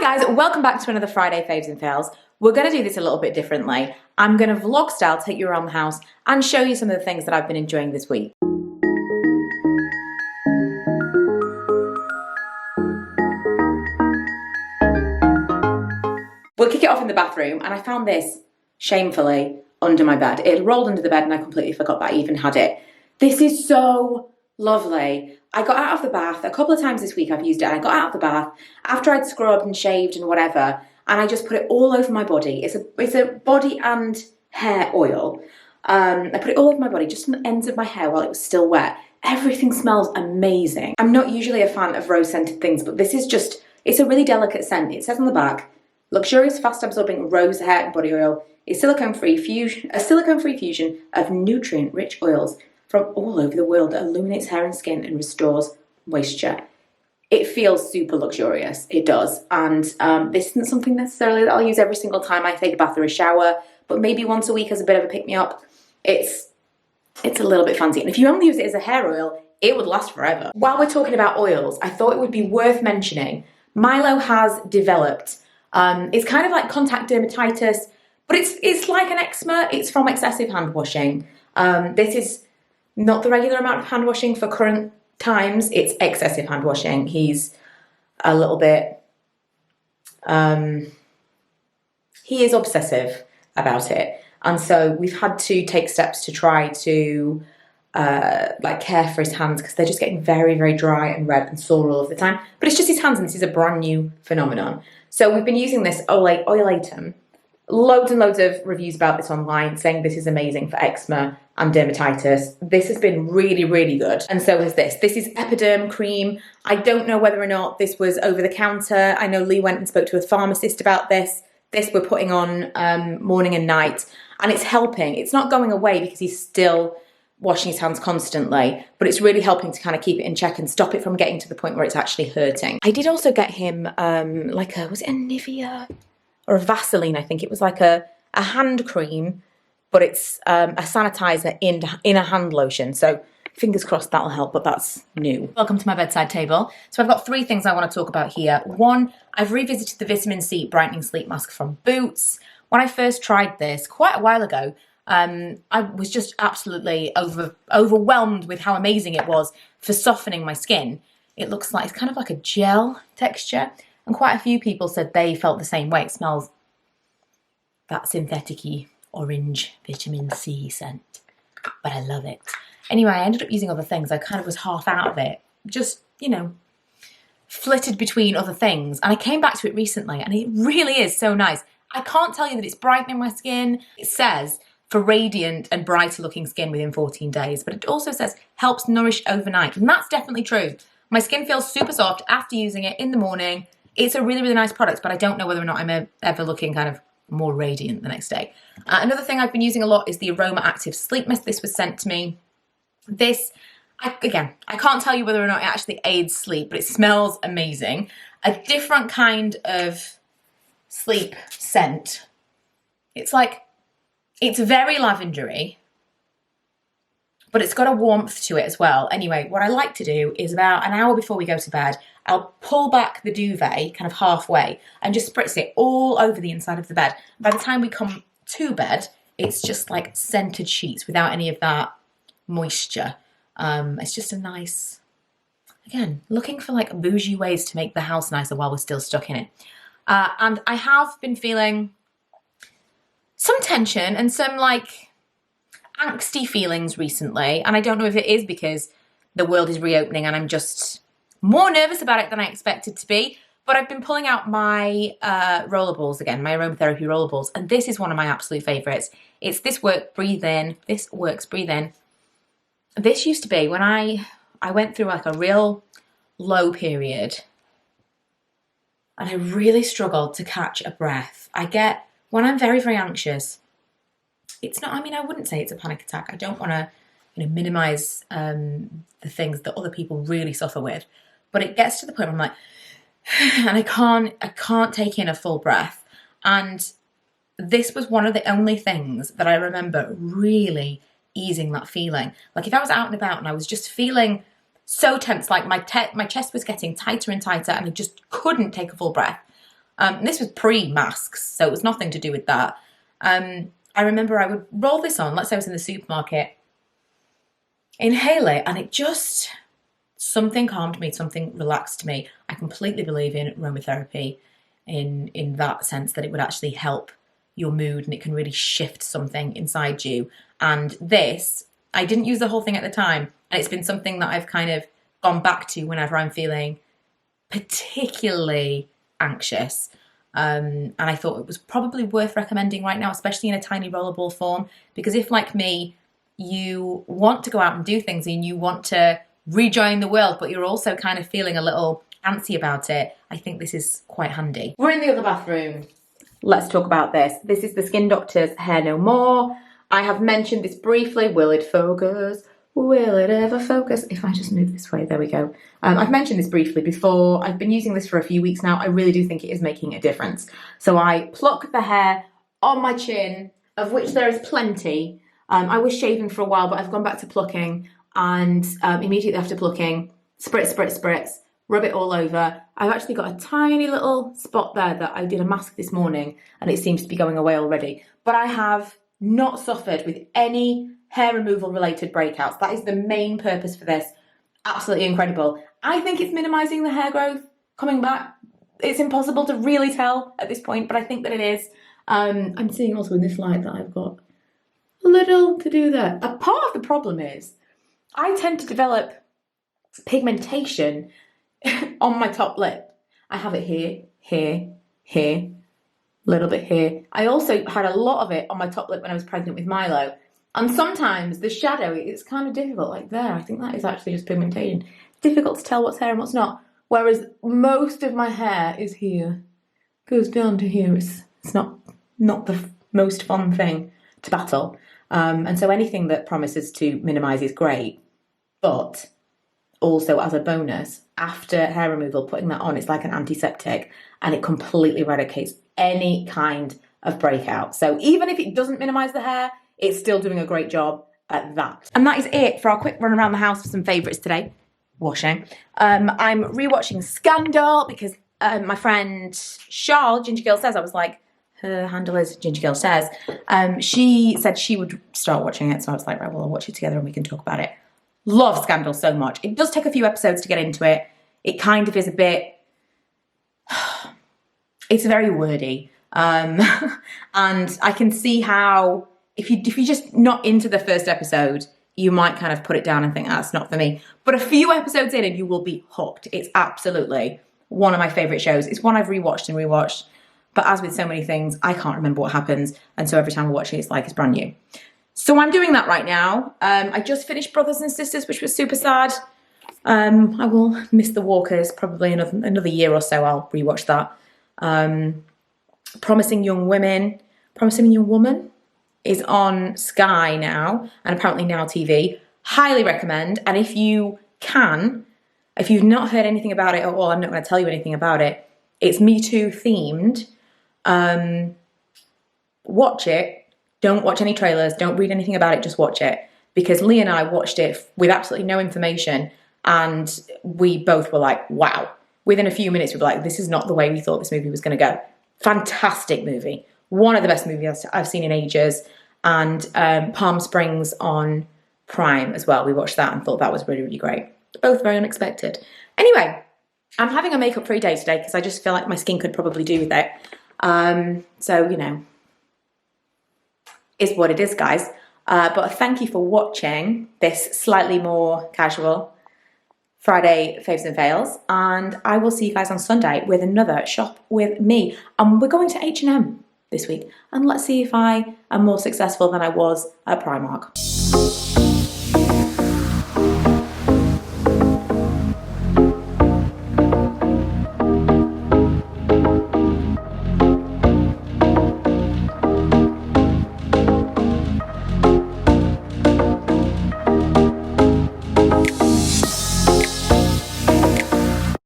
Hi guys, welcome back to another Friday Faves and Fails. We're going to do this a little bit differently. I'm going to vlog style take you around the house and show you some of the things that I've been enjoying this week. We'll kick it off in the bathroom, and I found this shamefully under my bed. It had rolled under the bed and I completely forgot that I even had it. This is so lovely. I got out of the bath a couple of times this week. I've used it, and I got out of the bath after I'd scrubbed and shaved and whatever, and I just put it all over my body. It's a body and hair oil. I put it all over my body, just on the ends of my hair while it was still wet. Everything smells amazing. I'm not usually a fan of rose scented things, but this is just, it's a really delicate scent. It says on the back, luxurious, fast absorbing rose hair and body oil, a silicone-free fusion of nutrient-rich oils from all over the world that illuminates hair and skin and restores moisture. It feels super luxurious, it does. And this isn't something necessarily that I'll use every single time I take a bath or a shower, but maybe once a week as a bit of a pick-me-up. It's a little bit fancy. And if you only use it as a hair oil, it would last forever. While we're talking about oils, I thought it would be worth mentioning, Milo has developed, it's kind of like contact dermatitis, but it's like an eczema. It's from excessive hand washing. This is not the regular amount of hand washing for current times. It's excessive hand washing. He's a little bit, he is obsessive about it. And so we've had to take steps to try to like care for his hands, because they're just getting very, very dry and red and sore all of the time. But it's just his hands, and this is a brand new phenomenon. So we've been using this Oilatum. Loads and loads of reviews about this online saying this is amazing for eczema and dermatitis. This has been really, really good. And so is this. This is Epaderm Cream. I don't know whether or not this was over the counter. I know Lee went and spoke to a pharmacist about this. This we're putting on morning and night, and it's helping. It's not going away because he's still washing his hands constantly, but it's really helping to kind of keep it in check and stop it from getting to the point where it's actually hurting. I did also get him like was it a Nivea or a Vaseline? I think it was like a hand cream, but it's a sanitizer in a hand lotion. So fingers crossed that'll help, but that's new. Welcome to my bedside table. So I've got three things I want to talk about here. One, I've revisited the Vitamin C Brightening Sleep Mask from Boots. When I first tried this quite a while ago, I was just absolutely overwhelmed with how amazing it was for softening my skin. It looks like, it's kind of like a gel texture, and quite a few people said they felt the same way. It smells that synthetic-y orange vitamin C scent, but I love it. Anyway, I ended up using other things. I kind of was half out of it, just, you know, flitted between other things. And I came back to it recently, and it really is so nice. I can't tell you that it's brightening my skin. It says for radiant and brighter looking skin within 14 days, but it also says helps nourish overnight. And that's definitely true. My skin feels super soft after using it in the morning. It's a really, really nice product, but I don't know whether or not I'm ever looking kind of more radiant the next day. Another thing I've been using a lot is the Aroma Active Sleep Mist. This was sent to me. This, again, I can't tell you whether or not it actually aids sleep, but it smells amazing. A different kind of sleep scent. It's like, it's very lavendery, but it's got a warmth to it as well. Anyway, what I like to do is about an hour before we go to bed, I'll pull back the duvet kind of halfway and just spritz it all over the inside of the bed. By the time we come to bed, it's just like scented sheets without any of that moisture. It's just a nice, again, looking for like bougie ways to make the house nicer while we're still stuck in it. And I have been feeling some tension and some like angsty feelings recently. And I don't know if it is because the world is reopening and I'm just more nervous about it than I expected to be. But I've been pulling out my rollerballs again, my aromatherapy rollerballs. And this is one of my absolute favorites. It's This Works Breathe In. This Works Breathe In. This used to be when I went through like a real low period and I really struggled to catch a breath. When I'm very, very anxious, it's not, I mean, I wouldn't say it's a panic attack. I don't want to, you know, minimize the things that other people really suffer with, but it gets to the point where I'm like, and I can't take in a full breath. And this was one of the only things that I remember really easing that feeling. Like if I was out and about and I was just feeling so tense, like my chest was getting tighter and tighter and I just couldn't take a full breath. This was pre-masks, so it was nothing to do with that. I remember I would roll this on, let's say I was in the supermarket, inhale it, and it just, something calmed me, something relaxed me. I completely believe in aromatherapy in that sense, that it would actually help your mood and it can really shift something inside you. And this, I didn't use the whole thing at the time, and it's been something that I've kind of gone back to whenever I'm feeling particularly anxious. And I thought it was probably worth recommending right now, especially in a tiny rollerball form, because if, like me, you want to go out and do things and you want to rejoin the world, but you're also kind of feeling a little antsy about it, I think this is quite handy. We're in the other bathroom. Let's talk about this. This is the Skin Doctor's Hair No More. I have mentioned this briefly. Will it focus? Will it ever focus? If I just move this way, there we go. I've mentioned this briefly before. I've been using this for a few weeks now. I really do think it is making a difference. So I pluck the hair on my chin, of which there is plenty. I was shaving for a while, but I've gone back to plucking, and immediately after plucking, spritz, rub it all over. I've actually got a tiny little spot there that I did a mask this morning, and it seems to be going away already. But I have not suffered with any hair removal related breakouts. That is the main purpose for this. Absolutely incredible. I think it's minimizing the hair growth coming back. It's impossible to really tell at this point, but I think that it is. I'm seeing also in this light that I've got a little to do there. A part of the problem is I tend to develop pigmentation on my top lip. I have it here, a little bit here. I also had a lot of it on my top lip when I was pregnant with Milo. And sometimes the shadow, it's kind of difficult, like there. I think that is actually just pigmentation. It's difficult to tell what's hair and what's not. Whereas most of my hair is here, goes down to here. It's not the most fun thing to battle. And so anything that promises to minimise is great. But also as a bonus, after hair removal, putting that on, it's like an antiseptic, and it completely eradicates any kind of breakout. So even if it doesn't minimise the hair, it's still doing a great job at that. And that is it for our quick run around the house for some favourites today. Washing. I'm rewatching Scandal because my friend Charles, Ginger Girl Says, I was like, her handle is Ginger Girl Says. She said she would start watching it, so I was like, right, well, I'll watch it together and we can talk about it. Love Scandal so much. It does take a few episodes to get into it. It kind of is a bit, it's very wordy. And I can see how if you're just not into the first episode, you might kind of put it down and think, that's not for me. But a few episodes in and you will be hooked. It's absolutely one of my favourite shows. It's one I've rewatched and rewatched. But as with so many things, I can't remember what happens. And so every time I watch it, it's like it's brand new. So I'm doing that right now. I just finished Brothers and Sisters, which was super sad. I will miss the Walkers, probably another year or so. I'll rewatch that. Promising Young Woman is on Sky now, and apparently NowTV. Highly recommend. And if you've not heard anything about it at all, I'm not going to tell you anything about it. It's Me Too themed. Watch it. Don't watch any trailers. Don't read anything about it. Just watch it. Because Lee and I watched it with absolutely no information, and we both were like, wow. Within a few minutes, we were like, this is not the way we thought this movie was going to go. Fantastic movie. One of the best movies I've seen in ages. And Palm Springs on Prime as well. We watched that and thought that was really, really great. Both very unexpected. Anyway, I'm having a makeup-free day today because I just feel like my skin could probably do with it. So, you know, is what it is, guys. But thank you for watching this slightly more casual Friday Faves and Fails. And I will see you guys on Sunday with another Shop With Me. And we're going to H&M this week. And let's see if I am more successful than I was at Primark.